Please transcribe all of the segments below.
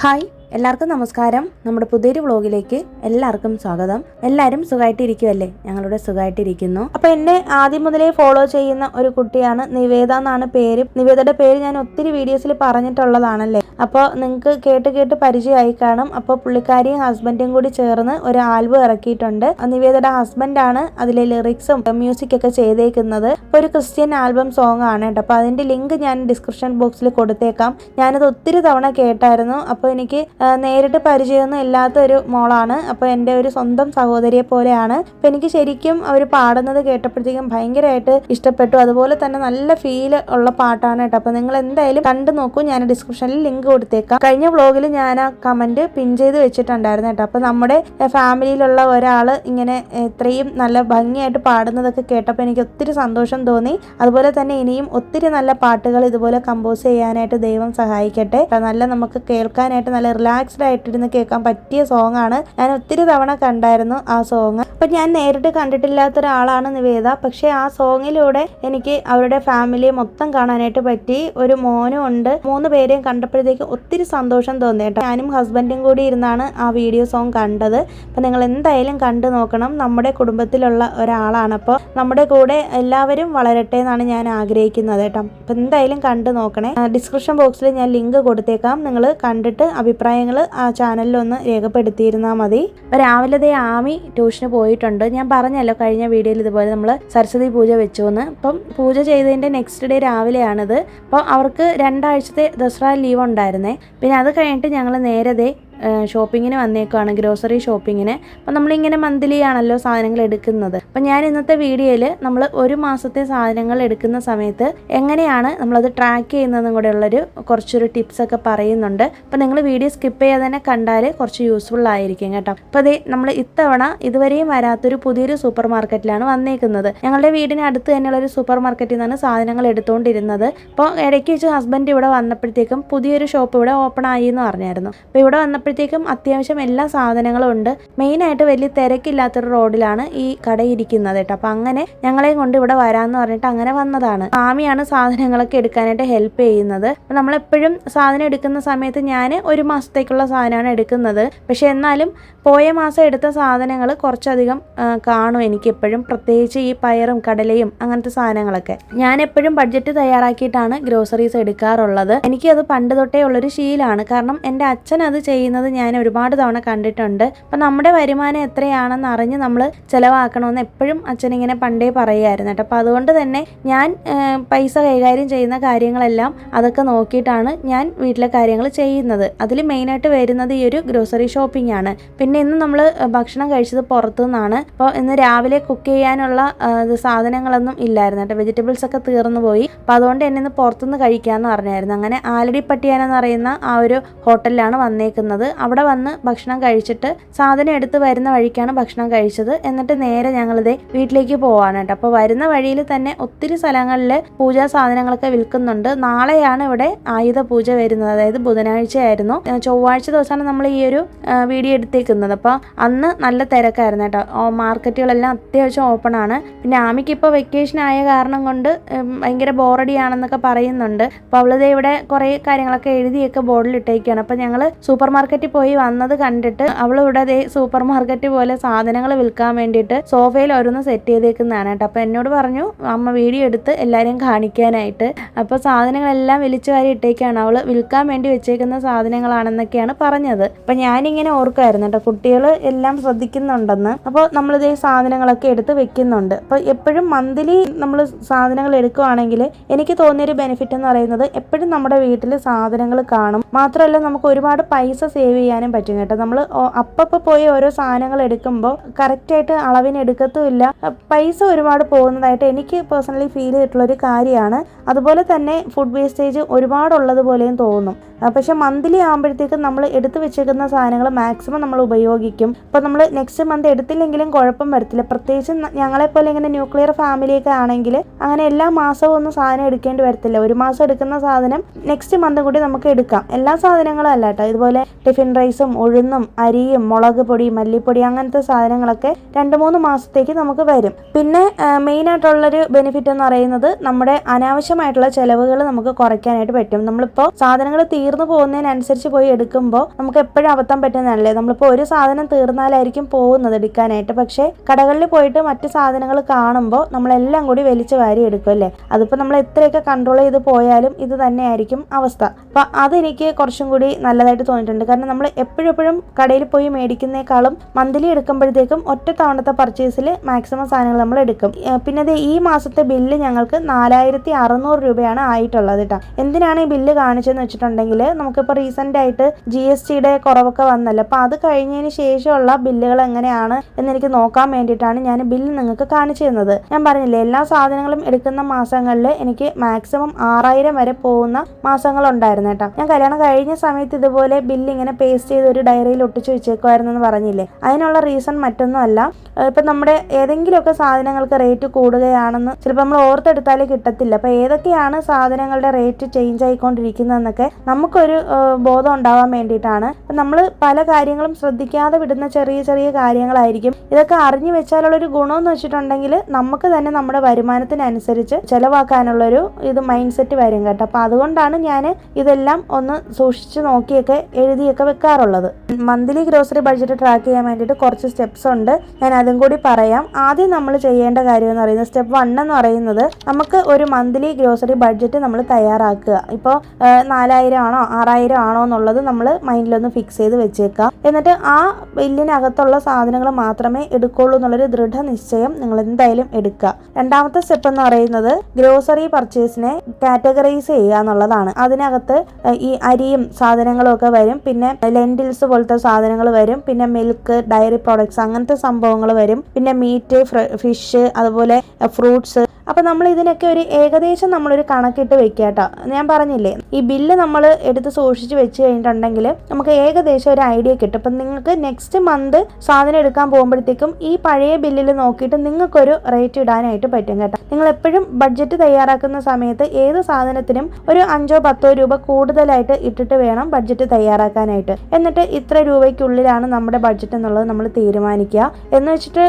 Hi, എല്ലാവർക്കും നമസ്കാരം. നമ്മുടെ പുതിയൊരു വ്ളോഗിലേക്ക് എല്ലാവർക്കും സ്വാഗതം. എല്ലാവരും സുഖമായിട്ടിരിക്കുമല്ലേ? ഞങ്ങളുടെ സുഖമായിട്ടിരിക്കുന്നു. അപ്പോൾ എന്നെ ആദ്യം മുതലേ ഫോളോ ചെയ്യുന്ന ഒരു കുട്ടിയാണ് നിവേദ എന്നാണ് പേര്. നിവേദയുടെ പേര് ഞാൻ ഒത്തിരി വീഡിയോസിൽ പറഞ്ഞിട്ടുള്ളതാണല്ലേ. അപ്പോൾ നിങ്ങൾക്ക് കേട്ട് പരിചയമായി കാണും. അപ്പോൾ പുള്ളിക്കാരിയും ഹസ്ബൻഡും കൂടി ചേർന്ന് ഒരു ആൽബം ഇറക്കിയിട്ടുണ്ട്. നിവേദയുടെ ഹസ്ബൻഡാണ് അതിലെ ലിറിക്സും മ്യൂസിക്കൊക്കെ ചെയ്തേക്കുന്നത്. അപ്പോൾ ഒരു ക്രിസ്ത്യൻ ആൽബം സോങ് ആണ് കേട്ടോ. അപ്പോൾ അതിൻ്റെ ലിങ്ക് ഞാൻ ഡിസ്ക്രിപ്ഷൻ ബോക്സിൽ കൊടുത്തേക്കാം. ഞാനത് ഒത്തിരി തവണ കേട്ടായിരുന്നു. അപ്പോൾ എനിക്ക് നേരിട്ട് പരിചയമൊന്നും ഇല്ലാത്ത ഒരു മോളാണ്. അപ്പോൾ എൻ്റെ ഒരു സ്വന്തം സഹോദരിയെ പോലെയാണ്. അപ്പോൾ എനിക്ക് ശരിക്കും അവർ പാടുന്നത് കേട്ടപ്പോഴത്തേക്കും ഭയങ്കരമായിട്ട് ഇഷ്ടപ്പെട്ടു. അതുപോലെ തന്നെ നല്ല ഫീൽ ഉള്ള പാട്ടാണ് കേട്ടോ. അപ്പോൾ നിങ്ങൾ എന്തായാലും കണ്ടു നോക്കൂ. ഞാൻ ഡിസ്ക്രിപ്ഷനിൽ ലിങ്ക് കൊടുത്തേക്കാം. കഴിഞ്ഞ വ്ളോഗിൽ ഞാൻ ആ കമൻറ്റ് പിൻ ചെയ്ത് വെച്ചിട്ടുണ്ടായിരുന്നു കേട്ടോ. അപ്പോൾ നമ്മുടെ ഫാമിലിയിലുള്ള ഒരാൾ ഇങ്ങനെ ഇത്രയും നല്ല ഭംഗിയായിട്ട് പാടുന്നതൊക്കെ കേട്ടപ്പോൾ എനിക്ക് ഒത്തിരി സന്തോഷം തോന്നി. അതുപോലെ തന്നെ ഇനിയും ഒത്തിരി നല്ല പാട്ടുകൾ ഇതുപോലെ കമ്പോസ് ചെയ്യാനായിട്ട് ദൈവം സഹായിക്കട്ടെ. നല്ല നമുക്ക് കേൾക്കാനായിട്ട് നല്ല റിലാക്സ്ഡ് ആയിട്ടിരുന്ന് കേൾക്കാൻ പറ്റിയ സോങ് ആണ്. ഞാൻ ഒത്തിരി തവണ കണ്ടായിരുന്നു ആ സോങ്. അപ്പം ഞാൻ നേരിട്ട് കണ്ടിട്ടില്ലാത്ത ഒരാളാണ് നിവേദ. പക്ഷേ ആ സോങ്ങിലൂടെ എനിക്ക് അവരുടെ ഫാമിലിയെ മൊത്തം കാണാനായിട്ട് പറ്റി. ഒരു മോനും ഉണ്ട്. 3 പേരെയും കണ്ടപ്പോഴത്തേക്ക് ഒത്തിരി സന്തോഷം തോന്നി കേട്ടോ. ഞാനും ഹസ്ബൻഡും കൂടി ഇരുന്നാണ് ആ വീഡിയോ സോങ് കണ്ടത്. അപ്പം നിങ്ങൾ എന്തായാലും കണ്ടു നോക്കണം. നമ്മുടെ കുടുംബത്തിലുള്ള ഒരാളാണ്. അപ്പോൾ നമ്മുടെ കൂടെ എല്ലാവരും വളരട്ടെ എന്നാണ് ഞാൻ ആഗ്രഹിക്കുന്നത് കേട്ടോ. അപ്പം എന്തായാലും കണ്ടു നോക്കണേ. ഡിസ്ക്രിപ്ഷൻ ബോക്സിൽ ഞാൻ ലിങ്ക് കൊടുത്തേക്കാം. നിങ്ങൾ കണ്ടിട്ട് അഭിപ്രായങ്ങൾ ആ ചാനലിലൊന്ന് രേഖപ്പെടുത്തിയിരുന്നാൽ മതി. രാവിലത്തെ ആമി ട്യൂഷന് പോയിട്ടുണ്ട്. ഞാൻ പറഞ്ഞല്ലോ കഴിഞ്ഞ വീഡിയോയിൽ ഇതുപോലെ നമ്മൾ സരസ്വതി പൂജ വെച്ചു എന്ന്. അപ്പം പൂജ ചെയ്തതിൻ്റെ നെക്സ്റ്റ് ഡേ രാവിലെയാണിത്. അപ്പോൾ അവർക്ക് 2 ആഴ്ചത്തെ ദസറ ലീവ് ഉണ്ടായിരുന്നേ. പിന്നെ അത് കഴിഞ്ഞിട്ട് ഞങ്ങൾ നേരത്തെ ഷോപ്പിങ്ങിന് വന്നേക്കുവാണ്, ഗ്രോസറി ഷോപ്പിങ്ങിന്. അപ്പം നമ്മളിങ്ങനെ മന്ത്ലി ആണല്ലോ സാധനങ്ങൾ എടുക്കുന്നത്. അപ്പം ഞാൻ ഇന്നത്തെ വീഡിയോയിൽ നമ്മൾ 1 മാസത്തെ സാധനങ്ങൾ എടുക്കുന്ന സമയത്ത് എങ്ങനെയാണ് നമ്മളത് ട്രാക്ക് ചെയ്യുന്നതെന്നും കൂടെ ഉള്ളൊരു കുറച്ചൊരു ടിപ്സൊക്കെ പറയുന്നുണ്ട്. അപ്പം നിങ്ങൾ വീഡിയോ സ്കിപ്പ് ചെയ്യാതെ തന്നെ കണ്ടാൽ കുറച്ച് യൂസ്ഫുൾ ആയിരിക്കും കേട്ടോ. അപ്പോൾ അതേ നമ്മൾ ഇത്തവണ ഇതുവരെയും വരാത്തൊരു പുതിയൊരു സൂപ്പർ മാർക്കറ്റിലാണ് വന്നേക്കുന്നത്. ഞങ്ങളുടെ വീടിന് അടുത്ത് തന്നെയുള്ളൊരു സൂപ്പർ മാർക്കറ്റിൽ നിന്നാണ് സാധനങ്ങൾ എടുത്തുകൊണ്ടിരുന്നത്. അപ്പോൾ ഇടയ്ക്ക് വെച്ച് ഹസ്ബൻഡ് ഇവിടെ വന്നപ്പോഴത്തേക്കും പുതിയൊരു ഷോപ്പ് ഇവിടെ ഓപ്പൺ ആയി എന്ന് പറഞ്ഞായിരുന്നു. അപ്പോൾ ഇവിടെ വന്നപ്പോഴത്തേക്കും അത്യാവശ്യം എല്ലാ സാധനങ്ങളും ഉണ്ട്. മെയിനായിട്ട് വലിയ തിരക്കില്ലാത്തൊരു റോഡിലാണ് ഈ കട ഇരിക്കുന്നത് കേട്ടോ. അപ്പം അങ്ങനെ ഞങ്ങളെയും കൊണ്ട് ഇവിടെ വരാമെന്ന് പറഞ്ഞിട്ട് അങ്ങനെ വന്നതാണ്. ആമിയാണ് സാധനങ്ങളൊക്കെ എടുക്കാനായിട്ട് ഹെൽപ്പ് ചെയ്യുന്നത്. അപ്പം നമ്മളെപ്പോഴും സാധനം എടുക്കുന്ന സമയത്ത് ഞാൻ 1 മാസത്തേക്കുള്ള സാധനമാണ് എടുക്കുന്നത്. പക്ഷെ എന്നാലും പോയ മാസം എടുത്ത സാധനങ്ങൾ കുറച്ചധികം കാണും എനിക്കെപ്പോഴും. പ്രത്യേകിച്ച് ഈ പയറും കടലയും അങ്ങനത്തെ സാധനങ്ങളൊക്കെ ഞാൻ എപ്പോഴും ബഡ്ജറ്റ് തയ്യാറാക്കിയിട്ടാണ് ഗ്രോസറീസ് എടുക്കാറുള്ളത്. എനിക്കത് പണ്ട് തൊട്ടേ ഉള്ളൊരു ശീലമാണ്. കാരണം എൻ്റെ അച്ഛൻ അത് ചെയ്യുന്നത് ഞാൻ ഒരുപാട് തവണ കണ്ടിട്ടുണ്ട്. അപ്പം നമ്മുടെ വരുമാനം എത്രയാണെന്ന് അറിഞ്ഞ് നമ്മൾ ചിലവാക്കണമെന്ന് എപ്പോഴും അച്ഛനിങ്ങനെ പണ്ടേ പറയുമായിരുന്നു കേട്ടോ. അപ്പോൾ അതുകൊണ്ട് തന്നെ ഞാൻ പൈസ കൈകാര്യം ചെയ്യുന്ന കാര്യങ്ങളെല്ലാം അതൊക്കെ നോക്കിയിട്ടാണ് ഞാൻ വീട്ടിലെ കാര്യങ്ങൾ ചെയ്യുന്നത്. അതിൽ മെയിനായിട്ട് വരുന്നത് ഈ ഒരു ഗ്രോസറി ഷോപ്പിംഗ് ആണ്. പിന്നെ ഇന്ന് നമ്മൾ ഭക്ഷണം കഴിച്ചത് പുറത്തുനിന്നാണ്. അപ്പോൾ ഇന്ന് രാവിലെ കുക്ക് ചെയ്യാനുള്ള സാധനങ്ങളൊന്നും ഇല്ലായിരുന്നു കേട്ടോ. വെജിറ്റബിൾസ് ഒക്കെ തീർന്നു പോയി. അപ്പോൾ അതുകൊണ്ട് എന്നെ ഇന്ന് പുറത്തുനിന്ന് കഴിക്കാമെന്ന് പറഞ്ഞായിരുന്നു. അങ്ങനെ ആലടി പട്ടിയാനെന്ന് പറയുന്ന ആ ഒരു ഹോട്ടലിലാണ് വന്നേക്കുന്നത്. അവിടെ വന്ന് ഭക്ഷണം കഴിച്ചിട്ട് സാധനം എടുത്ത് വരുന്ന വഴിക്കാണ് ഭക്ഷണം കഴിച്ചത്. എന്നിട്ട് നേരെ ഞങ്ങളിതേ വീട്ടിലേക്ക് പോവാണ് കേട്ടോ. അപ്പോൾ വരുന്ന വഴിയിൽ തന്നെ ഒത്തിരി സ്ഥലങ്ങളിൽ പൂജാ സാധനങ്ങളൊക്കെ വിൽക്കുന്നുണ്ട്. നാളെയാണ് ഇവിടെ ആയുധ പൂജ വരുന്നത്. അതായത് ബുധനാഴ്ചയായിരുന്നു. ചൊവ്വാഴ്ച ദിവസമാണ് നമ്മൾ ഈ ഒരു വീഡിയോ എടുത്തേക്കുന്നത്. അപ്പോൾ അന്ന് നല്ല തിരക്കായിരുന്നു കേട്ടോ. മാർക്കറ്റുകളെല്ലാം അത്യാവശ്യം ഓപ്പൺ ആണ്. പിന്നെ ആമിക്ക് ഇപ്പോൾ വെക്കേഷൻ ആയ കാരണം കൊണ്ട് ഭയങ്കര ബോറടിയാണെന്നൊക്കെ പറയുന്നുണ്ട്. അപ്പോൾ അവളിതേ ഇവിടെ കുറേ കാര്യങ്ങളൊക്കെ എഴുതിയൊക്കെ ബോർഡിൽ ഇട്ടേക്കാണ്. അപ്പോൾ ഞങ്ങൾ സൂപ്പർ മാർക്കറ്റിൽ പോയി വന്നത് കണ്ടിട്ട് അവൾ ഇവിടെ സൂപ്പർ മാർക്കറ്റ് പോലെ സാധനങ്ങൾ വിൽക്കാൻ വേണ്ടിയിട്ട് സോഫയിൽ ഓരോന്ന് സെറ്റ് ചെയ്തേക്കുന്നതാണ് കേട്ടോ. അപ്പോൾ എന്നോട് പറഞ്ഞു അമ്മ വീഡിയോ എടുത്ത് എല്ലാവരെയും കാണിക്കാനായിട്ട്. അപ്പോൾ സാധനങ്ങളെല്ലാം വിളിച്ചു വാരി ഇട്ടേക്കാണ്. അവൾ വിൽക്കാൻ വേണ്ടി വെച്ചേക്കുന്ന സാധനങ്ങളാണെന്നൊക്കെയാണ് പറഞ്ഞത്. അപ്പം ഞാനിങ്ങനെ ഓർക്കുമായിരുന്നു കേട്ടോ, കുട്ടികൾ എല്ലാം ശ്രദ്ധിക്കുന്നുണ്ടെന്ന്. അപ്പോൾ നമ്മളിതേ സാധനങ്ങളൊക്കെ എടുത്ത് വെക്കുന്നുണ്ട്. അപ്പോൾ എപ്പോഴും മന്ത്ലി നമ്മൾ സാധനങ്ങൾ എടുക്കുകയാണെങ്കിൽ എനിക്ക് തോന്നിയൊരു ബെനിഫിറ്റ് എന്ന് പറയുന്നത് എപ്പോഴും നമ്മുടെ വീട്ടിൽ സാധനങ്ങൾ കാണും. മാത്രമല്ല നമുക്ക് ഒരുപാട് പൈസ സേവ് ചെയ്യാനും പറ്റും കേട്ടോ. നമ്മൾ അപ്പം പോയി ഓരോ സാധനങ്ങൾ എടുക്കുമ്പോൾ കറക്റ്റായിട്ട് അളവിന് എടുക്കത്തുമില്ല. പൈസ ഒരുപാട് പോകുന്നതായിട്ട് എനിക്ക് പേഴ്സണലി ഫീൽ ചെയ്തിട്ടുള്ളൊരു കാര്യമാണ്. അതുപോലെ തന്നെ ഫുഡ് വേസ്റ്റേജ് ഒരുപാടുള്ളതുപോലെയും തോന്നും. പക്ഷെ മന്ത്ലി ആകുമ്പോഴത്തേക്കും നമ്മൾ എടുത്തു വെച്ചേക്കുന്ന സാധനങ്ങൾ മാക്സിമം നമ്മൾ ഉപയോഗിക്കും. അപ്പോൾ നമ്മൾ നെക്സ്റ്റ് മന്ത് എടുത്തില്ലെങ്കിലും കുഴപ്പം വരത്തില്ല. പ്രത്യേകിച്ച് ഞങ്ങളെപ്പോലെ ഇങ്ങനെ ന്യൂക്ലിയർ ഫാമിലിയൊക്കെ ആണെങ്കിൽ അങ്ങനെ എല്ലാ മാസവും ഒന്നും സാധനം എടുക്കേണ്ടി വരത്തില്ല. 1 മാസം എടുക്കുന്ന സാധനം നെക്സ്റ്റ് മന്ത് കൂടി നമുക്ക് എടുക്കാം. എല്ലാ സാധനങ്ങളും അല്ല കേട്ടോ. ഇതുപോലെ ടിഫിൻ റൈസും ഉഴുന്നും അരിയും മുളക് പൊടി മല്ലിപ്പൊടി അങ്ങനത്തെ സാധനങ്ങളൊക്കെ 2-3 മാസത്തേക്ക് നമുക്ക് വരും. പിന്നെ മെയിനായിട്ടുള്ളൊരു ബെനിഫിറ്റ് എന്ന് പറയുന്നത് നമ്മുടെ അനാവശ്യമായിട്ടുള്ള ചിലവുകൾ നമുക്ക് കുറയ്ക്കാനായിട്ട് പറ്റും. നമ്മളിപ്പോൾ സാധനങ്ങൾ തീർന്നു പോകുന്നതിനനുസരിച്ച് പോയി എടുക്കുമ്പോൾ നമുക്ക് എപ്പോഴും അബദ്ധം പറ്റുന്നതല്ലേ. നമ്മളിപ്പോൾ ഒരു സാധനം തീർന്നാലായിരിക്കും പോകുന്നത് എടുക്കാനായിട്ട്, പക്ഷേ കടകളിൽ പോയിട്ട് മറ്റു സാധനങ്ങൾ കാണുമ്പോൾ നമ്മളെല്ലാം കൂടി വലിച്ചു വാരി എടുക്കും അല്ലേ. അതിപ്പോൾ നമ്മൾ എത്രയൊക്കെ കൺട്രോൾ ചെയ്ത് പോയാലും ഇത് തന്നെയായിരിക്കും അവസ്ഥ. അപ്പം അതെനിക്ക് കുറച്ചും കൂടി നല്ലതായിട്ട് തോന്നിയിട്ടുണ്ട്. കാരണം നമ്മൾ എപ്പോഴും കടയിൽ പോയി മേടിക്കുന്നേക്കാളും മന്ത്ലി എടുക്കുമ്പോഴത്തേക്കും ഒറ്റ തവണത്തെ പർച്ചേസിൽ മാക്സിമം സാധനങ്ങൾ നമ്മൾ എടുക്കും. പിന്നെ ഈ മാസത്തെ ബില്ല് ഞങ്ങൾക്ക് 4600 രൂപയാണ് ആയിട്ടുള്ളത് കേട്ടോ. എന്തിനാണ് ഈ ബില്ല് കാണിച്ചതെന്ന് വെച്ചിട്ടുണ്ടെങ്കിൽ നമുക്കിപ്പോൾ റീസെൻ്റ് ആയിട്ട് GSTയുടെ കുറവൊക്കെ വന്നല്ലോ. അപ്പോൾ അത് കഴിഞ്ഞതിന് ശേഷമുള്ള ബില്ലുകൾ എങ്ങനെയാണ് എന്നെനിക്ക് നോക്കാൻ വേണ്ടിയിട്ടാണ് ഞാൻ ബില്ല് നിങ്ങൾക്ക് കാണിച്ചു തന്നത്. ഞാൻ പറഞ്ഞില്ലേ, എല്ലാ സാധനങ്ങളും എടുക്കുന്ന മാസങ്ങളിൽ എനിക്ക് മാക്സിമം 6000 വരെ പോകുന്ന മാസങ്ങളുണ്ടായിരുന്നു കേട്ടോ. ഞാൻ കല്യാണം കഴിഞ്ഞ സമയത്ത് ഇതുപോലെ ബില്ല് ഇങ്ങനെ പേസ്റ്റ് ചെയ്ത് ഒരു ഡയറിയിൽ ഒട്ടിച്ച് വെച്ചേക്കുമായിരുന്നു എന്ന് പറഞ്ഞില്ലേ. അതിനുള്ള റീസൺ മറ്റൊന്നുമല്ല, ഇപ്പം നമ്മുടെ ഏതെങ്കിലുമൊക്കെ സാധനങ്ങൾക്ക് റേറ്റ് കൂടുകയാണെന്ന് ചിലപ്പോൾ നമ്മൾ ഓർത്തെടുത്താലേ കിട്ടത്തില്ല. അപ്പോൾ ഏതൊക്കെയാണ് സാധനങ്ങളുടെ റേറ്റ് ചേഞ്ച് ആയിക്കൊണ്ടിരിക്കുന്നതെന്നൊക്കെ നമുക്കൊരു ബോധം ഉണ്ടാവാൻ വേണ്ടിയിട്ടാണ്. അപ്പം നമ്മൾ പല കാര്യങ്ങളും ശ്രദ്ധിക്കാതെ വിടുന്ന ചെറിയ ചെറിയ കാര്യങ്ങളായിരിക്കും. ഇതൊക്കെ അറിഞ്ഞു വെച്ചാലുള്ളൊരു ഗുണമെന്ന് വെച്ചിട്ടുണ്ടെങ്കിൽ നമുക്ക് തന്നെ നമ്മുടെ വരുമാനത്തിനനുസരിച്ച് ചിലവാക്കാനുള്ളൊരു മൈൻഡ് സെറ്റ് വരും കേട്ടോ. അപ്പോൾ അതുകൊണ്ടാണ് ഞാൻ ഇതെല്ലാം ഒന്ന് സൂക്ഷിച്ച് നോക്കിയൊക്കെ എഴുതിയൊക്കെ വെക്കാറുള്ളത്. മന്ത്ലി ഗ്രോസറി ബഡ്ജറ്റ് ട്രാക്ക് ചെയ്യാൻ വേണ്ടിയിട്ട് കുറച്ച് സ്റ്റെപ്സ് ഉണ്ട്, ഞാൻ അതും കൂടി പറയാം. ആദ്യം നമ്മൾ ചെയ്യേണ്ട കാര്യം എന്ന് പറയുന്നത് സ്റ്റെപ്പ് 1 എന്ന് പറയുന്നത് നമുക്ക് ഒരു മന്ത്ലി ഗ്രോസറി ബഡ്ജറ്റ് നമ്മൾ തയ്യാറാക്കുക. ഇപ്പോൾ 4000 ആണോ 6000 ആണോ എന്നുള്ളത് നമ്മൾ മൈൻഡിലൊന്ന് ഫിക്സ് ചെയ്ത് വെച്ചേക്കുക. എന്നിട്ട് ആ ബില്ലിനകത്തുള്ള സാധനങ്ങൾ മാത്രമേ എടുക്കുള്ളൂ എന്നുള്ളൊരു ദൃഢനിശ്ചയം നിങ്ങൾ എന്തായാലും എടുക്കുക. രണ്ടാമത്തെ സ്റ്റെപ്പ് എന്ന് പറയുന്നത് ഗ്രോസറി പർച്ചേസിനെ കാറ്റഗറൈസ് ചെയ്യുക എന്നുള്ളതാണ്. അതിനകത്ത് ഈ അരിയും സാധനങ്ങളും ഒക്കെ വരും, പിന്നെ ലെൻറ്റിൽസ് പോലത്തെ സാധനങ്ങൾ വരും, പിന്നെ മിൽക്ക് ഡയറി പ്രോഡക്ട്സ് അങ്ങനത്തെ സംഭവങ്ങൾ വരും, പിന്നെ മീറ്റ് ഫിഷ് അതുപോലെ ഫ്രൂട്ട്സ്. അപ്പോൾ നമ്മൾ ഇതിനൊക്കെ ഒരു ഏകദേശം നമ്മളൊരു കണക്കിട്ട് വെക്കുക കേട്ടോ. ഞാൻ പറഞ്ഞില്ലേ, ഈ ബില്ല് നമ്മൾ എടുത്ത് സൂക്ഷിച്ച് വെച്ച് കഴിഞ്ഞിട്ടുണ്ടെങ്കിൽ നമുക്ക് ഏകദേശം ഒരു ഐഡിയ കിട്ടും. അപ്പം നിങ്ങൾക്ക് നെക്സ്റ്റ് മന്ത് സാധനം എടുക്കാൻ പോകുമ്പോഴത്തേക്കും ഈ പഴയ ബില്ലിൽ നോക്കിയിട്ട് നിങ്ങൾക്കൊരു റേറ്റ് ഇടാനായിട്ട് പറ്റും കേട്ടോ. നിങ്ങൾ എപ്പോഴും ബഡ്ജറ്റ് തയ്യാറാക്കുന്ന സമയത്ത് ഏത് സാധനത്തിനും ഒരു 5-10 രൂപ കൂടുതലായിട്ട് ഇട്ടിട്ട് വേണം ബഡ്ജറ്റ് തയ്യാറാക്കാനായിട്ട്. എന്നിട്ട് ഇത്ര രൂപയ്ക്കുള്ളിലാണ് നമ്മുടെ ബഡ്ജറ്റ് എന്നുള്ളത് നമ്മൾ തീരുമാനിക്കുക. എന്ന് വെച്ചിട്ട്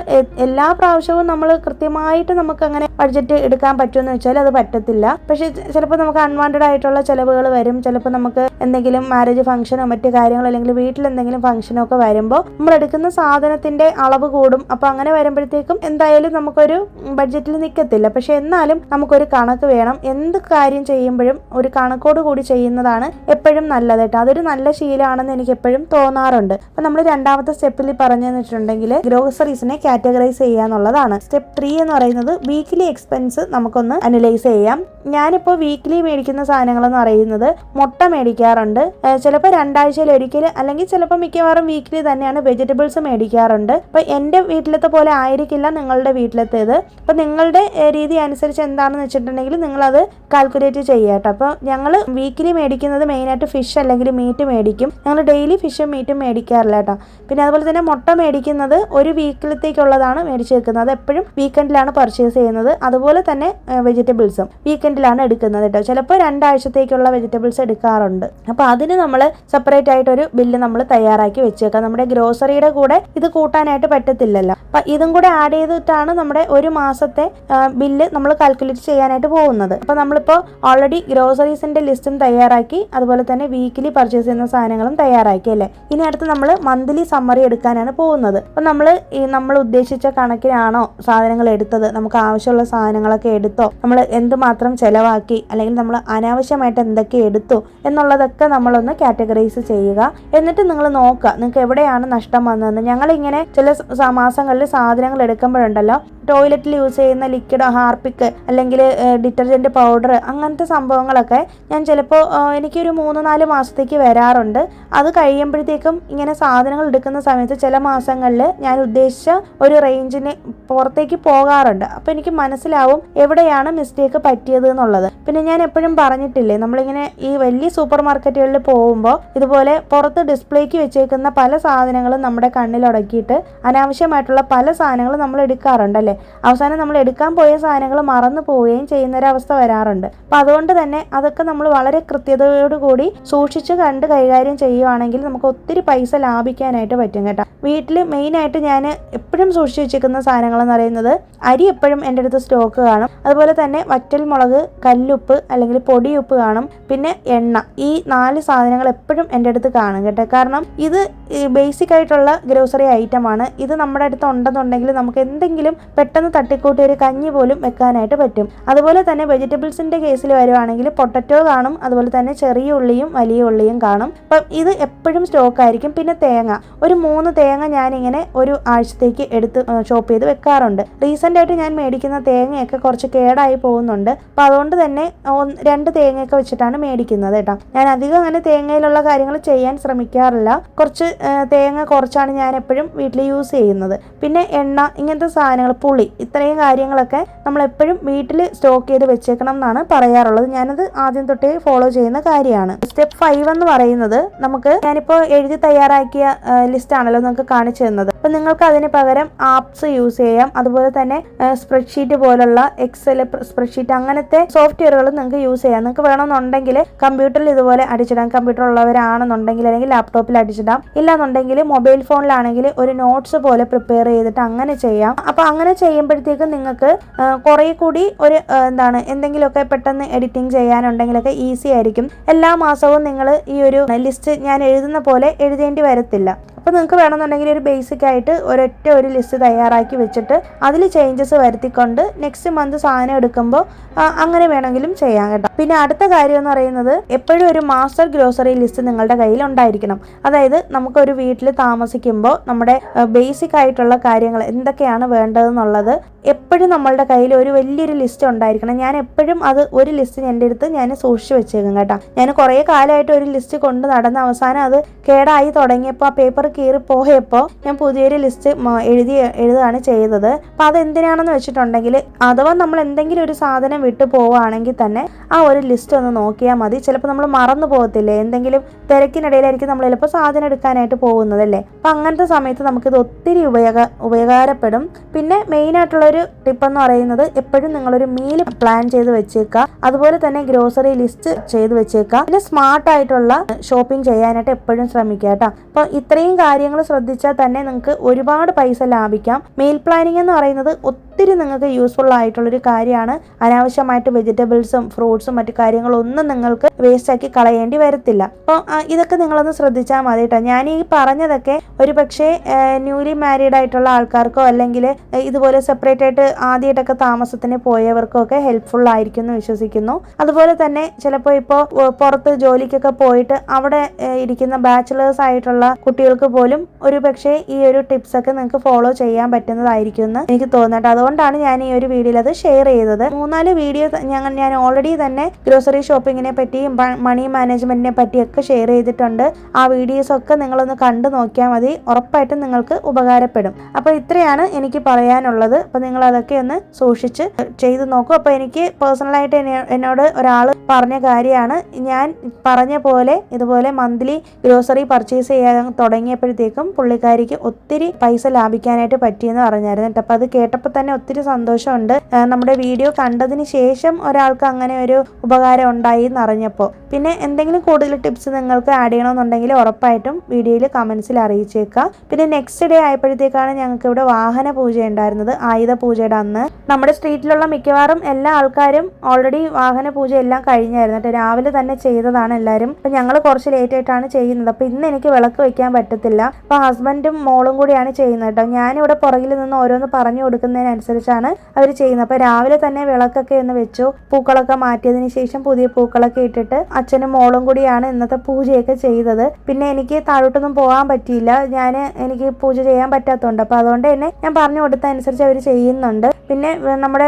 എല്ലാ പ്രാവശ്യവും നമ്മൾ കൃത്യമായിട്ട് നമുക്കങ്ങനെ ബഡ്ജറ്റ് എടുക്കാൻ പറ്റുമെന്ന് വെച്ചാൽ അത് പറ്റത്തില്ല. പക്ഷേ ചിലപ്പോൾ നമുക്ക് അൺവാണ്ടഡ് ആയിട്ടുള്ള ചിലവുകൾ വരും. ചിലപ്പോൾ നമുക്ക് എന്തെങ്കിലും മാരേജ് ഫംഗ്ഷനോ മറ്റു കാര്യങ്ങളോ അല്ലെങ്കിൽ വീട്ടിൽ എന്തെങ്കിലും ഫംഗ്ഷനോ ഒക്കെ വരുമ്പോൾ നമ്മൾ എടുക്കുന്ന സാധനത്തിന്റെ അളവ് കൂടും. അപ്പോൾ അങ്ങനെ വരുമ്പോഴത്തേക്കും എന്തായാലും നമുക്കൊരു ബഡ്ജറ്റിൽ നിൽക്കത്തില്ല. പക്ഷെ എന്നാലും നമുക്കൊരു കണക്ക് വേണം. എന്ത് കാര്യം ചെയ്യുമ്പോഴും ഒരു കണക്കോട് കൂടി ചെയ്യുന്നതാണ് എപ്പോഴും നല്ലത് കേട്ടോ. അതൊരു നല്ല ശീലമാണെന്ന് എനിക്ക് എപ്പോഴും തോന്നാറുണ്ട്. അപ്പം നമ്മൾ രണ്ടാമത്തെ സ്റ്റെപ്പിൽ പറഞ്ഞതെന്ന് വെച്ചിട്ടുണ്ടെങ്കിൽ ഗ്രോസറീസിനെ കാറ്റഗറൈസ് ചെയ്യുക എന്നുള്ളതാണ്. സ്റ്റെപ്പ് 3 എന്ന് പറയുന്നത് വീക്ക്ലി എക്സ്പെൻസ് നമുക്കൊന്ന് അനലൈസ് ചെയ്യാം. ഞാനിപ്പോൾ വീക്ക്ലി മേടിക്കുന്ന സാധനങ്ങളെന്ന് പറയുന്നത് മുട്ട മേടിക്കാറുണ്ട്, ചിലപ്പോൾ 2 ആഴ്ചയിൽ ഒരിക്കൽ, അല്ലെങ്കിൽ ചിലപ്പോൾ മിക്കവാറും വീക്ക്ലി തന്നെയാണ് വെജിറ്റബിൾസ് മേടിക്കാറുണ്ട്. അപ്പോൾ എൻ്റെ വീട്ടിലത്തെ പോലെ ആയിരിക്കില്ല നിങ്ങളുടെ വീട്ടിലത്തേത്. അപ്പോൾ നിങ്ങളുടെ രീതി അനുസരിച്ച് എന്താണെന്ന് വെച്ചിട്ടുണ്ടെങ്കിൽ നിങ്ങളത് കാൽക്കുലേറ്റ് ചെയ്യുക കേട്ടോ. അപ്പോൾ ഞങ്ങൾ വീക്ക്ലി മേടിക്കുന്നത് മെയിനായിട്ട് ഫിഷ് അല്ലെങ്കിൽ മീറ്റ് മേടിക്കും. ഞങ്ങൾ ഡെയിലി ഫിഷും മീറ്റും മേടിക്കാറില്ല കേട്ടോ. പിന്നെ അതുപോലെ തന്നെ മുട്ട മേടിക്കുന്നത് ഒരു വീക്കിലത്തേക്കുള്ളതാണ് മേടിച്ച് വെക്കുന്നത്. എപ്പോഴും വീക്കെൻഡിലാണ് പർച്ചേസ് ചെയ്യുന്നത്. അതുപോലെ തന്നെ വെജിറ്റബിൾസും വീക്കെൻഡിലാണ് എടുക്കുന്നത് കേട്ടോ. ചിലപ്പോൾ 2 ആഴ്ചത്തേക്കുള്ള വെജിറ്റബിൾസ് എടുക്കാറുണ്ട്. അപ്പോൾ അതിന് നമ്മൾ സെപ്പറേറ്റ് ആയിട്ടൊരു ബില്ല് നമ്മൾ തയ്യാറാക്കി വെച്ചേക്കാം. നമ്മുടെ ഗ്രോസറിയുടെ കൂടെ ഇത് കൂട്ടാനായിട്ട് പറ്റത്തില്ലല്ലോ. അപ്പം ഇതും കൂടെ ആഡ് ചെയ്തിട്ടാണ് നമ്മുടെ ഒരു മാസത്തെ ബില്ല് നമ്മൾ കാൽക്കുലേറ്റ് ചെയ്യാനായിട്ട് പോകുന്നത്. അപ്പോൾ നമ്മളിപ്പോൾ ഓൾറെഡി ഗ്രോസറീസിൻ്റെ ലിസ്റ്റും തയ്യാറാക്കി, അതുപോലെ തന്നെ വീക്കിലി പർച്ചേസ് ചെയ്യുന്ന സാധനങ്ങളും തയ്യാറാക്കി അല്ലേ. ഇനി അടുത്ത് നമ്മൾ മന്ത്ലി സമ്മറി എടുക്കാനാണ് പോകുന്നത്. അപ്പം നമ്മൾ ഉദ്ദേശിച്ച കണക്കിനാണോ സാധനങ്ങൾ എടുത്തത്, നമുക്ക് ആവശ്യമുള്ള സാധനങ്ങളൊക്കെ എടുത്തോ, നമ്മൾ എന്തുമാത്രം ചിലവാക്കി, അല്ലെങ്കിൽ നമ്മൾ അനാവശ്യമായിട്ട് എന്തൊക്കെ എടുത്തു എന്നുള്ളതൊക്കെ നമ്മളൊന്ന് കാറ്റഗറൈസ് ചെയ്യുക. എന്നിട്ട് നിങ്ങൾ നോക്കുക നിങ്ങൾക്ക് എവിടെയാണ് നഷ്ടം വന്നതെന്ന്. ഞങ്ങളിങ്ങനെ ചില മാസങ്ങളിൽ സാധനങ്ങൾ എടുക്കുമ്പോഴുണ്ടല്ലോ, ടോയ്ലറ്റിൽ യൂസ് ചെയ്യുന്ന ലിക്വിഡ് ഹാർപ്പിക്ക് അല്ലെങ്കിൽ ഡിറ്റർജൻറ്റ് പൗഡർ അങ്ങനത്തെ സംഭവങ്ങളൊക്കെ ഞാൻ ചിലപ്പോൾ എനിക്കൊരു 3-4 മാസത്തേക്ക് വരാറുണ്ട്. അത് കഴിയുമ്പോഴത്തേക്കും ഇങ്ങനെ സാധനങ്ങൾ എടുക്കുന്ന സമയത്ത് ചില മാസങ്ങളിൽ ഞാൻ ഉദ്ദേശിച്ച ഒരു റേഞ്ചിന് പുറത്തേക്ക് പോകാറുണ്ട്. അപ്പോൾ എനിക്ക് മനസ്സിലാവും എവിടെയാണ് മിസ്റ്റേക്ക് പറ്റിയത് എന്നുള്ളത്. പിന്നെ ഞാൻ എപ്പോഴും പറഞ്ഞിട്ടില്ലേ, നമ്മളിങ്ങനെ ഈ വലിയ സൂപ്പർ മാർക്കറ്റുകളിൽ പോകുമ്പോൾ ഇതുപോലെ പുറത്ത് ഡിസ്പ്ലേക്ക് വെച്ചേക്കുന്ന പല സാധനങ്ങളും നമ്മുടെ കണ്ണിലുടക്കിയിട്ട് അനാവശ്യമായിട്ടുള്ള പല സാധനങ്ങളും നമ്മൾ എടുക്കാറുണ്ടല്ലേ. അല്ലേ. അവസാനം നമ്മൾ എടുക്കാൻ പോയ സാധനങ്ങൾ മറന്നു പോവുകയും ചെയ്യുന്നൊരവസ്ഥ വരാറുണ്ട്. അപ്പം അതുകൊണ്ട് തന്നെ അതൊക്കെ നമ്മൾ വളരെ കൃത്യതയോടുകൂടി സൂക്ഷിച്ച് കണ്ട് കൈകാര്യം ചെയ്യുവാണെങ്കിൽ നമുക്ക് ഒത്തിരി പൈസ ലാഭിക്കാനായിട്ട് പറ്റും കേട്ടോ. വീട്ടിൽ മെയിനായിട്ട് ഞാൻ എപ്പോഴും സൂക്ഷിച്ച് വെച്ചിരിക്കുന്ന സാധനങ്ങൾ എന്ന് പറയുന്നത് അരി എപ്പോഴും എൻ്റെ അടുത്ത് സ്റ്റോക്ക് കാണും. അതുപോലെ തന്നെ വറ്റൽ മുളക്, കല്ലുപ്പ് അല്ലെങ്കിൽ പൊടിയുപ്പ് കാണും, പിന്നെ എണ്ണ. ഈ 4 സാധനങ്ങൾ എപ്പോഴും എൻ്റെ അടുത്ത് കാണും കേട്ടോ. കാരണം ഇത് ബേസിക് ആയിട്ടുള്ള ഗ്രോസറി ഐറ്റമാണ്. ഇത് നമ്മുടെ അടുത്ത് ഉണ്ടെന്നുണ്ടെങ്കിൽ നമുക്ക് എന്തെങ്കിലും പെട്ടെന്ന് തട്ടിക്കൂട്ടി ഒരു കഞ്ഞി പോലും വെക്കാനായിട്ട് പറ്റും. അതുപോലെ തന്നെ വെജിറ്റബിൾസിൻ്റെ കേസിൽ വരുവാണെങ്കിൽ പൊട്ടറ്റോ കാണും, അതുപോലെ തന്നെ ചെറിയ ഉള്ളിയും വലിയ ഉള്ളിയും കാണും. അപ്പം ഇത് എപ്പോഴും സ്റ്റോക്ക് ആയിരിക്കും. പിന്നെ തേങ്ങ, ഒരു 3 തേങ്ങ ഞാനിങ്ങനെ ഒരു ആഴ്ചത്തേക്ക് എടുത്ത് ഷോപ്പ് ചെയ്ത് വെക്കാറുണ്ട്. റീസെൻ്റ് ആയിട്ട് ഞാൻ മേടിക്കുന്ന തേങ്ങയൊക്കെ കുറച്ച് കേടായി പോകുന്നുണ്ട്. അപ്പോൾ അതുകൊണ്ട് തന്നെ 2 തേങ്ങയൊക്കെ വെച്ചിട്ടാണ് മേടിക്കുന്നത് കേട്ടോ. ഞാൻ അധികം അങ്ങനെ തേങ്ങയിലുള്ള കാര്യങ്ങൾ ചെയ്യാൻ ശ്രമിക്കാറില്ല. കുറച്ച് തേങ്ങ കുറച്ചാണ് ഞാൻ എപ്പോഴും വീട്ടിൽ യൂസ് ചെയ്യുന്നത്. പിന്നെ എണ്ണ, ഇങ്ങനത്തെ സാധനങ്ങൾ, പുളി, ഇത്രയും കാര്യങ്ങളൊക്കെ നമ്മളെപ്പോഴും വീട്ടിൽ സ്റ്റോക്ക് ചെയ്ത് വെച്ചേക്കണം എന്നാണ് പറയാറുള്ളത്. ഞാനത് ആദ്യം തൊട്ടേ ഫോളോ ചെയ്യുന്ന കാര്യമാണ്. സ്റ്റെപ്പ് 5 എന്ന് പറയുന്നത് ഞാനിപ്പോൾ എഴുതി തയ്യാറാക്കിയ ലിസ്റ്റ് ആണല്ലോ നിങ്ങൾക്ക് കാണിച്ചു തന്നത്. അപ്പം നിങ്ങൾക്ക് അതിന് പകരം ആപ്സ് യൂസ് ചെയ്യാം. അതുപോലെ തന്നെ സ്പ്രെഡ്ഷീറ്റ് പോലുള്ള എക്സൽ സ്പ്രെഡ്ഷീറ്റ് അങ്ങനത്തെ സോഫ്റ്റ്വെയറുകൾ നിങ്ങൾക്ക് യൂസ് ചെയ്യാം. നിങ്ങൾക്ക് വേണമെന്നുണ്ടെങ്കിൽ കമ്പ്യൂട്ടറിൽ ഇതുപോലെ അടിച്ചിടാം. കമ്പ്യൂട്ടർ ഉള്ളവരാണെന്നുണ്ടെങ്കിൽ അല്ലെങ്കിൽ ലാപ്ടോപ്പിൽ അടിച്ചിടാം. ഇല്ലാന്നുണ്ടെങ്കിൽ മൊബൈൽ ഫോണിലാണെങ്കിൽ ഒരു നോട്ട്സ് പോലെ പ്രിപ്പയർ ചെയ്തിട്ട് അങ്ങനെ ചെയ്യാം. അപ്പോൾ അങ്ങനെ ചെയ്യുമ്പോഴത്തേക്കും നിങ്ങൾക്ക് കുറേ കൂടി ഒരു എന്തെങ്കിലുമൊക്കെ പെട്ടെന്ന് എഡിറ്റിംഗ് ചെയ്യാനുണ്ടെങ്കിലൊക്കെ ഈസി ആയിരിക്കും. എല്ലാ മാസവും നിങ്ങൾ ഈ ഒരു ലിസ്റ്റ് ഞാൻ എഴുതുന്ന പോലെ എഴുതേണ്ടി വരത്തില്ല. അപ്പോൾ നിങ്ങൾക്ക് വേണമെന്നുണ്ടെങ്കിൽ ഒരു ബേസിക് ആയിട്ട് ഒരു ലിസ്റ്റ് തയ്യാറാക്കി വെച്ചിട്ട് അതിൽ ചേഞ്ചസ് വരുത്തിക്കൊണ്ട് നെക്സ്റ്റ് മന്ത് സാധനം എടുക്കുമ്പോൾ അങ്ങനെ വേണമെങ്കിലും ചെയ്യാം കേട്ടോ. പിന്നെ അടുത്ത കാര്യം എന്ന് പറയുന്നത് എപ്പോഴും ഒരു മാസ്റ്റർ ഗ്രോസറി ലിസ്റ്റ് നിങ്ങളുടെ കയ്യിൽ ഉണ്ടായിരിക്കണം. അതായത് നമുക്കൊരു വീട്ടിൽ താമസിക്കുമ്പോൾ നമ്മുടെ ബേസിക് ആയിട്ടുള്ള കാര്യങ്ങൾ എന്തൊക്കെയാണ് വേണ്ടതെന്നുള്ളത് എപ്പോഴും നമ്മളുടെ കയ്യിൽ ഒരു വലിയൊരു ലിസ്റ്റ് ഉണ്ടായിരിക്കണം. ഞാൻ എപ്പോഴും ഒരു ലിസ്റ്റ് എൻ്റെ അടുത്ത് ഞാൻ സൂക്ഷിച്ച് വെച്ചേക്കും കേട്ടോ. ഞാൻ കുറേ കാലമായിട്ട് ഒരു ലിസ്റ്റ് കൊണ്ട് നടന്ന അവസാനം അത് കേടായി തുടങ്ങിയപ്പോൾ ആ പേപ്പർ കീറിപ്പോയപ്പോൾ ഞാൻ പുതിയൊരു ലിസ്റ്റ് എഴുതുകയാണ് ചെയ്തത്. അപ്പോൾ അതെന്തിനാണെന്ന് വെച്ചിട്ടുണ്ടെങ്കിൽ അഥവാ നമ്മൾ എന്തെങ്കിലും ഒരു സാധനം വിട്ടു പോവുകയാണെങ്കിൽ തന്നെ ആ ഒരു ലിസ്റ്റ് ഒന്ന് നോക്കിയാൽ മതി. ചിലപ്പോൾ നമ്മൾ മറന്നു പോകത്തില്ലേ, എന്തെങ്കിലും തിരക്കിനിടയിലായിരിക്കും നമ്മൾ ചിലപ്പോൾ സാധനം എടുക്കാനായിട്ട് പോകുന്നതല്ലേ. അപ്പം അങ്ങനത്തെ സമയത്ത് നമുക്കിത് ഒത്തിരി ഉപകാരപ്പെടും. പിന്നെ മെയിനായിട്ടുള്ളൊരു ടിപ്പെന്ന് പറയുന്നത് എപ്പോഴും നിങ്ങളൊരു മീൽ പ്ലാൻ ചെയ്ത് വെച്ചേക്കുക. അതുപോലെ തന്നെ ഗ്രോസറി ലിസ്റ്റ് ചെയ്ത് വെച്ചേക്കുക. പിന്നെ സ്മാർട്ടായിട്ടുള്ള ഷോപ്പിംഗ് ചെയ്യാനായിട്ട് എപ്പോഴും ശ്രമിക്കുക കേട്ടോ. അപ്പോൾ ഇത്രയും കാര്യങ്ങൾ ശ്രദ്ധിച്ചാൽ തന്നെ നിങ്ങൾക്ക് ഒരുപാട് പൈസ ലാഭിക്കാം. മീൽ പ്ലാനിങ് എന്ന് പറയുന്നത് ഒത്തിരി നിങ്ങൾക്ക് യൂസ്ഫുൾ ആയിട്ടുള്ളൊരു കാര്യമാണ്. അനാവശ്യമായിട്ട് വെജിറ്റബിൾസും ഫ്രൂട്ട്സും മറ്റു കാര്യങ്ങളൊന്നും നിങ്ങൾക്ക് വേസ്റ്റ് ആക്കി കളയേണ്ടി വരത്തില്ല. അപ്പോൾ ഇതൊക്കെ നിങ്ങളൊന്ന് ശ്രദ്ധിച്ചാൽ മതി കേട്ടോ. ഞാൻ ഈ പറഞ്ഞതൊക്കെ ഒരു പക്ഷേ ന്യൂലി മാരീഡ് ആയിട്ടുള്ള ആൾക്കാർക്കോ അല്ലെങ്കിൽ ഇതുപോലെ സെപ്പറേറ്റ് ആയിട്ട് ആദ്യമായിട്ടൊക്കെ താമസത്തിന് പോയവർക്കോ ഒക്കെ ഹെൽപ്ഫുൾ ആയിരിക്കും എന്ന് വിശ്വസിക്കുന്നു. അതുപോലെ തന്നെ ചിലപ്പോൾ ഇപ്പോൾ പുറത്ത് ജോലിക്കൊക്കെ പോയിട്ട് അവിടെ ഇരിക്കുന്ന ബാച്ചിലേഴ്സ് ആയിട്ടുള്ള കുട്ടികൾക്ക് പോലും ഒരു പക്ഷേ ഈ ഒരു ടിപ്സ് ഒക്കെ നിങ്ങൾക്ക് ഫോളോ ചെയ്യാൻ പറ്റുന്നതായിരിക്കും എന്ന് എനിക്ക് തോന്നട്ടെ. അതുകൊണ്ടാണ് ഞാൻ ഈ ഒരു വീഡിയോയിൽ അത് ഷെയർ ചെയ്തത്. 3-4 വീഡിയോ ഞാൻ ഓൾറെഡി തന്നെ ഗ്രോസറി ഷോപ്പിങ്ങിനെ പറ്റിയും മണി മാനേജ്മെന്റിനെ പറ്റിയൊക്കെ ഷെയർ ചെയ്തിട്ടുണ്ട്. ആ വീഡിയോസ് ഒക്കെ നിങ്ങളൊന്ന് കണ്ടു നോക്കിയാൽ മതി. ഉറപ്പായിട്ടും നിങ്ങൾക്ക് ഉപകാരപ്പെടും. അപ്പോൾ ഇത്രയാണ് എനിക്ക് പറയാനുള്ളത്. അപ്പോൾ നിങ്ങൾ അതൊക്കെ ഒന്ന് സൂക്ഷിച്ച് ചെയ്ത് നോക്കൂ. അപ്പോൾ എനിക്ക് പേഴ്സണലായിട്ട് എന്നോട് ഒരാൾ പറഞ്ഞ കാര്യമാണ്, ഞാൻ പറഞ്ഞ പോലെ ഇതുപോലെ മന്ത്ലി ഗ്രോസറി പർച്ചേസ് ചെയ്യാൻ തുടങ്ങിയപ്പോഴത്തേക്കും പുള്ളിക്കാരിക്ക് ഒത്തിരി പൈസ ലാഭിക്കാനായിട്ട് പറ്റിയെന്ന് പറഞ്ഞായിരുന്നു. അപ്പോൾ അത് കേട്ടപ്പോൾ തന്നെ ഒത്തിരി സന്തോഷമുണ്ട്. നമ്മുടെ വീഡിയോ കണ്ടതിന് ശേഷം ഒരാൾക്ക് അങ്ങനെ ഒരു ഉപകാരം ഉണ്ടായി എന്നറിഞ്ഞപ്പോൾ. പിന്നെ എന്തെങ്കിലും കൂടുതൽ ടിപ്സ് നിങ്ങൾക്ക് ആഡ് ചെയ്യണമെന്നുണ്ടെങ്കിൽ ഉറപ്പായിട്ടും വീഡിയോയിൽ കമൻസിൽ അറിയിച്ചേക്കുക. പിന്നെ നെക്സ്റ്റ് ഡേ ആയപ്പോഴത്തേക്കാണ് ഞങ്ങൾക്ക് ഇവിടെ വാഹന പൂജ ഉണ്ടായിരുന്നത്. ആയുധ പൂജയുടെ അന്ന് നമ്മുടെ സ്ട്രീറ്റിലുള്ള മിക്കവാറും എല്ലാ ആൾക്കാരും ഓൾറെഡി വാഹന പൂജ എല്ലാം കഴിഞ്ഞായിരുന്നു കേട്ടോ. രാവിലെ തന്നെ ചെയ്തതാണ് എല്ലാവരും. അപ്പം ഞങ്ങൾ കുറച്ച് ലേറ്റ് ആയിട്ടാണ് ചെയ്യുന്നത്. അപ്പോൾ ഇന്ന് എനിക്ക് വിളക്ക് വയ്ക്കാൻ പറ്റത്തില്ല. അപ്പോൾ ഹസ്ബൻഡും മോളും കൂടിയാണ് ചെയ്യുന്നത് കേട്ടോ. ഞാനിവിടെ പുറകിൽ നിന്ന് ഓരോന്ന് പറഞ്ഞു കൊടുക്കുന്നതിനനുസരിച്ചാണ് അവർ ചെയ്യുന്നത്. അപ്പോൾ രാവിലെ തന്നെ വിളക്കൊക്കെ ഒന്ന് വെച്ചു. പൂക്കളൊക്കെ മാറ്റിയതിന് ശേഷം പുതിയ പൂക്കളൊക്കെ ഇട്ടിട്ട് അച്ഛനും മോളും കൂടിയാണ് ഇന്നത്തെ പൂജയൊക്കെ ചെയ്തത്. പിന്നെ എനിക്ക് താഴോട്ടൊന്നും പോകാൻ പറ്റിയില്ല. എനിക്ക് പൂജ ചെയ്യാൻ പറ്റാത്തതുകൊണ്ട്. അപ്പോൾ അതുകൊണ്ട് തന്നെ ഞാൻ പറഞ്ഞു കൊടുത്തതനുസരിച്ച് അവർ ചെയ്യുന്നുണ്ട്. പിന്നെ നമ്മുടെ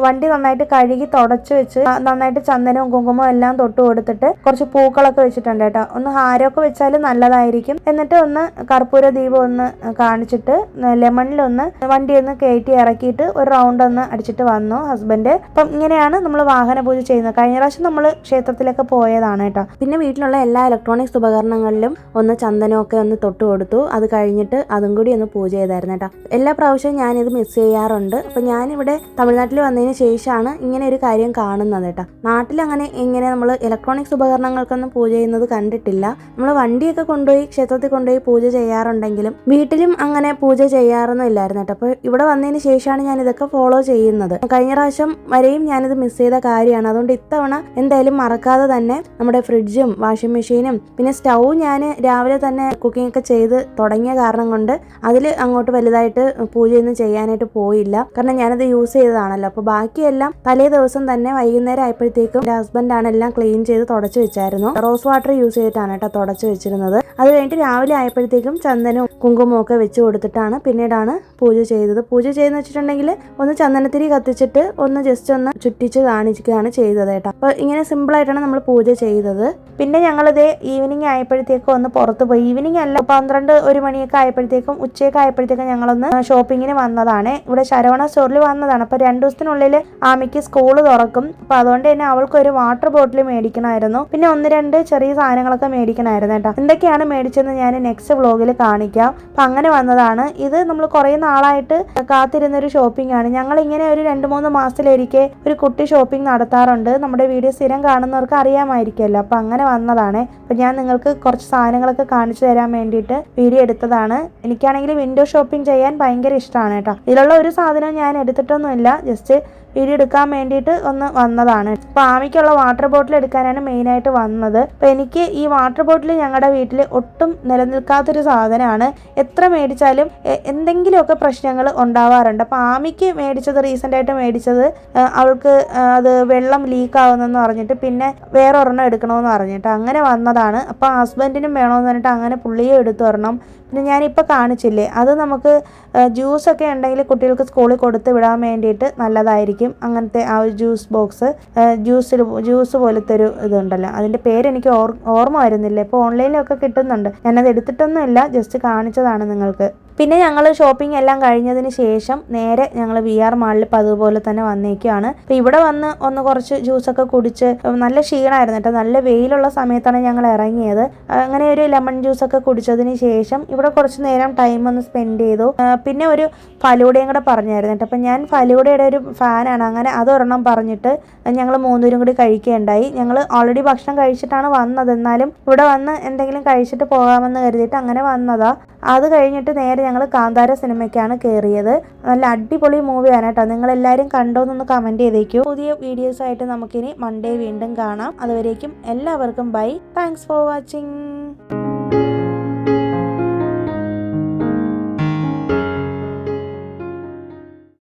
വണ്ടി നന്നായിട്ട് കഴുകി തുടച്ച് വെച്ച് നന്നായിട്ട് ചന്ദനവും കുങ്കുമവും എല്ലാം തൊട്ട് കൊടുത്തിട്ട് കുറച്ച് പൂക്കളൊക്കെ വെച്ചിട്ടുണ്ട് കേട്ടോ. ഒന്ന് ഹാരമൊക്കെ വെച്ചാൽ നല്ലതായിരിക്കും. എന്നിട്ട് ഒന്ന് കർപ്പൂര ദീപം ഒന്ന് കാണിച്ചിട്ട് ലെമണിലൊന്ന് വണ്ടി ഒന്ന് കയറ്റി ഇറക്കിയിട്ട് ഒരു റൗണ്ട് ഒന്ന് അടിച്ചിട്ട് വന്നു ഹസ്ബൻഡ്. അപ്പം ഇങ്ങനെയാണ് നമ്മൾ വാഹന പൂജ ചെയ്യുന്നത്. കഴിഞ്ഞ പ്രാവശ്യം നമ്മൾ ക്ഷേത്രത്തിലൊക്കെ പോയതാണ് കേട്ടോ. പിന്നെ വീട്ടിലുള്ള എല്ലാ ഇലക്ട്രോണിക്സ് ഉപകരണങ്ങളിലും ഒന്ന് ചന്ദനമൊക്കെ ഒന്ന് തൊട്ട് കൊടുത്തു. അത് കഴിഞ്ഞിട്ട് അതും കൂടി ഒന്ന് പൂജ ചെയ്തായിരുന്നു കേട്ടോ. എല്ലാ പ്രാവശ്യവും ഞാൻ ഞാനിത് മിസ് ചെയ്യാറുണ്ട്. അപ്പോൾ ഞാനിവിടെ തമിഴ്നാട്ടിൽ വന്നതിന് ശേഷമാണ് ഇങ്ങനെ ഒരു കാര്യം കാണുന്നത് കേട്ടോ. നാട്ടിലങ്ങനെ ഇങ്ങനെ നമ്മൾ ഇലക്ട്രോണിക്സ് ഉപകരണങ്ങൾക്കൊന്നും പൂജ ചെയ്യുന്നത് കണ്ടിട്ടില്ല. നമ്മൾ വണ്ടിയൊക്കെ കൊണ്ടുപോയി ക്ഷേത്രത്തിൽ കൊണ്ടുപോയി പൂജ ചെയ്യാറുണ്ടെങ്കിലും വീട്ടിലും അങ്ങനെ പൂജ ചെയ്യാറൊന്നും ഇല്ലായിരുന്നു കേട്ടോ. അപ്പോൾ ഇവിടെ വന്നതിന് ശേഷമാണ് ഞാൻ ഇതൊക്കെ ഫോളോ ചെയ്യുന്നത്. കഴിഞ്ഞ പ്രാവശ്യം വരെയും ഞാനിത് മിസ് ചെയ്ത കാര്യമാണ്. അതുകൊണ്ട് ഇത്തവണ എന്തായാലും മറക്കാതെ തന്നെ നമ്മുടെ ഫ്രിഡ്ജും വാഷിംഗ് മെഷീനും പിന്നെ സ്റ്റൗ ഞാൻ രാവിലെ തന്നെ കുക്കിംഗ് ഒക്കെ ചെയ്ത് തുടങ്ങിയ കാരണം കൊണ്ട് അതിൽ അങ്ങോട്ട് വലുതായിട്ട് പൂജയൊന്നും ചെയ്യാനായിട്ട് പോയില്ല. കാരണം ഞാനത് യൂസ് ചെയ്തതാണല്ലോ. അപ്പോൾ ബാക്കിയെല്ലാം തലേ ദിവസം തന്നെ വൈകുന്നേരം ആയപ്പോഴത്തേക്കും എൻ്റെ ഹസ്ബൻഡാണ് എല്ലാം ക്ലീൻ ചെയ്ത് തുടച്ചു വെച്ചായിരുന്നു. റോസ് വാട്ടർ യൂസ് ചെയ്തിട്ടാണ് കേട്ടോ തുടച്ചു വെച്ചിരുന്നത്. അത് കഴിഞ്ഞിട്ട് രാവിലെ ആയപ്പോഴത്തേക്കും ചന്ദനവും കുങ്കുമവും ഒക്കെ വെച്ച് കൊടുത്തിട്ടാണ് പിന്നീടാണ് പൂജ ചെയ്തത്. പൂജ ചെയ്തെന്ന് വെച്ചിട്ടുണ്ടെങ്കിൽ ഒന്ന് ചന്ദനത്തിരി കത്തിച്ചിട്ട് ഒന്ന് ജസ്റ്റ് ഒന്ന് ചുറ്റിച്ച് കാണിക്കുകയാണ് ചെയ്തത് കേട്ടോ. അപ്പോൾ ഇങ്ങനെ സിമ്പിളായിട്ടാണ് നമ്മൾ പൂജ ചെയ്തത്. പിന്നെ ഞങ്ങളിത് ഈവനിങ് ആയപ്പോഴത്തേക്കും ഒന്ന് പുറത്ത് പോയി. ഈവനിങ് അല്ല, 12-1 മണിയൊക്കെ ആയപ്പോഴത്തേക്കും ഉച്ചയൊക്കെ ആയപ്പോഴത്തേക്കും ഞങ്ങളൊന്ന് ഷോപ്പിങ്ങിന് വന്നതാണ്. ഇവിടെ ശരവണ സ്റ്റോറിൽ വന്നതാണ്. അപ്പോൾ 2 ദിവസത്തിനുള്ളിൽ ആമിക്ക് സ്കൂൾ തുറക്കും. അപ്പോൾ അതുകൊണ്ട് തന്നെ അവൾക്കൊരു വാട്ടർ ബോട്ടിൽ മേടിക്കണമായിരുന്നു. പിന്നെ 1-2 ചെറിയ സാധനങ്ങളൊക്കെ മേടിക്കണമായിരുന്നു കേട്ടോ. എന്തൊക്കെയാണ് മേടിച്ചതെന്ന് ഞാൻ നെക്സ്റ്റ് വ്ളോഗിൽ കാണിക്കാം. അപ്പം അങ്ങനെ വന്നതാണ്. ഇത് നമ്മൾ കുറേ നാളായിട്ട് കാത്തിരുന്നൊരു ഷോപ്പിംഗ് ആണ്. ഞങ്ങളിങ്ങനെ ഒരു 2-3 മാസത്തിലൊരിക്കൽ ഒരു കുട്ടി ഷോപ്പിംഗ് നടത്താറുണ്ട്. നമ്മുടെ വീഡിയോ സ്ഥിരം കാണുന്നവർക്ക് അറിയാമായിരിക്കുമല്ലോ. അപ്പം അങ്ങനെ വന്നതാണ്. അപ്പം ഞാൻ നിങ്ങൾക്ക് കുറച്ച് സാധനങ്ങളൊക്കെ കാണിച്ചു തരാൻ വേണ്ടിയിട്ട് വീഡിയോ എടുത്തതാണ്. എനിക്കാണെങ്കിൽ വിൻഡോ ഷോപ്പിംഗ് ചെയ്യാൻ ഭയങ്കര ഇഷ്ടമാണ് കേട്ടോ. ഇതിലുള്ള ഒരു സാധനം ഞാൻ എടുത്തിട്ടൊന്നുമില്ല, ജസ്റ്റ് വീഡിയോ എടുക്കാൻ വേണ്ടിയിട്ട് ഒന്ന് വന്നതാണ്. അപ്പോൾ ആമിക്കുള്ള വാട്ടർ ബോട്ടിൽ എടുക്കാനാണ് മെയിനായിട്ട് വന്നത്. അപ്പോൾ എനിക്ക് ഈ വാട്ടർ ബോട്ടിൽ ഞങ്ങളുടെ വീട്ടിൽ ഒട്ടും നിലനിൽക്കാത്തൊരു സാധനമാണ്. എത്ര മേടിച്ചാലും എന്തെങ്കിലുമൊക്കെ പ്രശ്നങ്ങൾ ഉണ്ടാവാറുണ്ട്. അപ്പോൾ ആമിക്ക് മേടിച്ചത് റീസെൻ്റായിട്ട് മേടിച്ചത് അവൾക്ക് അത് വെള്ളം ലീക്ക് ആവുന്നെന്ന് പറഞ്ഞിട്ട് പിന്നെ വേറെ ഒരെണ്ണം എടുക്കണമെന്ന് പറഞ്ഞിട്ട് അങ്ങനെ വന്നതാണ്. അപ്പോൾ ഹസ്ബൻഡിനും വേണമെന്ന് പറഞ്ഞിട്ട് അങ്ങനെ പുള്ളിയെ എടുത്തു തരണം. പിന്നെ ഞാനിപ്പോൾ കാണിച്ചില്ലേ, അത് നമുക്ക് ജ്യൂസൊക്കെ ഉണ്ടെങ്കിൽ കുട്ടികൾക്ക് സ്കൂളിൽ കൊടുത്ത് വിടാൻ വേണ്ടിയിട്ട് നല്ലതായിരിക്കും. അങ്ങനത്തെ ആ ഒരു ജ്യൂസ് ബോക്സ്, ജ്യൂസ് പോലത്തെ ഒരു ഇതുണ്ടല്ലോ, അതിൻ്റെ പേരെനിക്ക് ഓർമ്മ വരുന്നില്ല. ഇപ്പോൾ ഓൺലൈനിലൊക്കെ കിട്ടുന്നുണ്ട്. ഞാനത് എടുത്തിട്ടൊന്നുമില്ല, ജസ്റ്റ് കാണിച്ചതാണ് നിങ്ങൾക്ക്. പിന്നെ ഞങ്ങൾ ഷോപ്പിംഗ് എല്ലാം കഴിഞ്ഞതിന് ശേഷം നേരെ ഞങ്ങൾ VR മാളിൽ അതുപോലെ തന്നെ വന്നേക്കുകയാണ്. അപ്പോൾ ഇവിടെ വന്ന് ഒന്ന് കുറച്ച് ജ്യൂസൊക്കെ കുടിച്ച് നല്ല ക്ഷീണമായിരുന്നു കേട്ടോ. നല്ല വെയിലുള്ള സമയത്താണ് ഞങ്ങൾ ഇറങ്ങിയത്. അങ്ങനെ ഒരു ലെമൺ ജ്യൂസൊക്കെ കുടിച്ചതിന് ശേഷം ഇവിടെ കുറച്ച് നേരം ടൈം ഒന്ന് സ്പെൻഡ് ചെയ്തു. പിന്നെ ഒരു ഫലൂഡയും കൂടെ പറഞ്ഞായിരുന്നു കേട്ടോ. അപ്പം ഞാൻ ഫലൂഡയുടെ ഒരു ഫാനാണ്. അങ്ങനെ അതൊരെണ്ണം പറഞ്ഞിട്ട് ഞങ്ങൾ 3 പേരും കൂടി കഴിക്കുകയുണ്ടായി. ഞങ്ങൾ ഓൾറെഡി ഭക്ഷണം കഴിച്ചിട്ടാണ് വന്നത്. എന്നാലും ഇവിടെ വന്ന് എന്തെങ്കിലും കഴിച്ചിട്ട് പോകാമെന്ന് കരുതിയിട്ട് അങ്ങനെ വന്നതാ. അത് കഴിഞ്ഞിട്ട് നേരെ ഞങ്ങൾ കാന്താര സിനിമയ്ക്കാണ് കയറിയത്. നല്ല അടിപൊളി മൂവിയാണ് കേട്ടോ. നിങ്ങളെല്ലാവരും കണ്ടോന്നൊന്ന് കമൻറ്റ് ചെയ്തേക്കൂ. പുതിയ വീഡിയോസായിട്ട് നമുക്കിനി മൺഡേ വീണ്ടും കാണാം. അതുവരേക്കും എല്ലാവർക്കും ബൈ. Thanks for watching.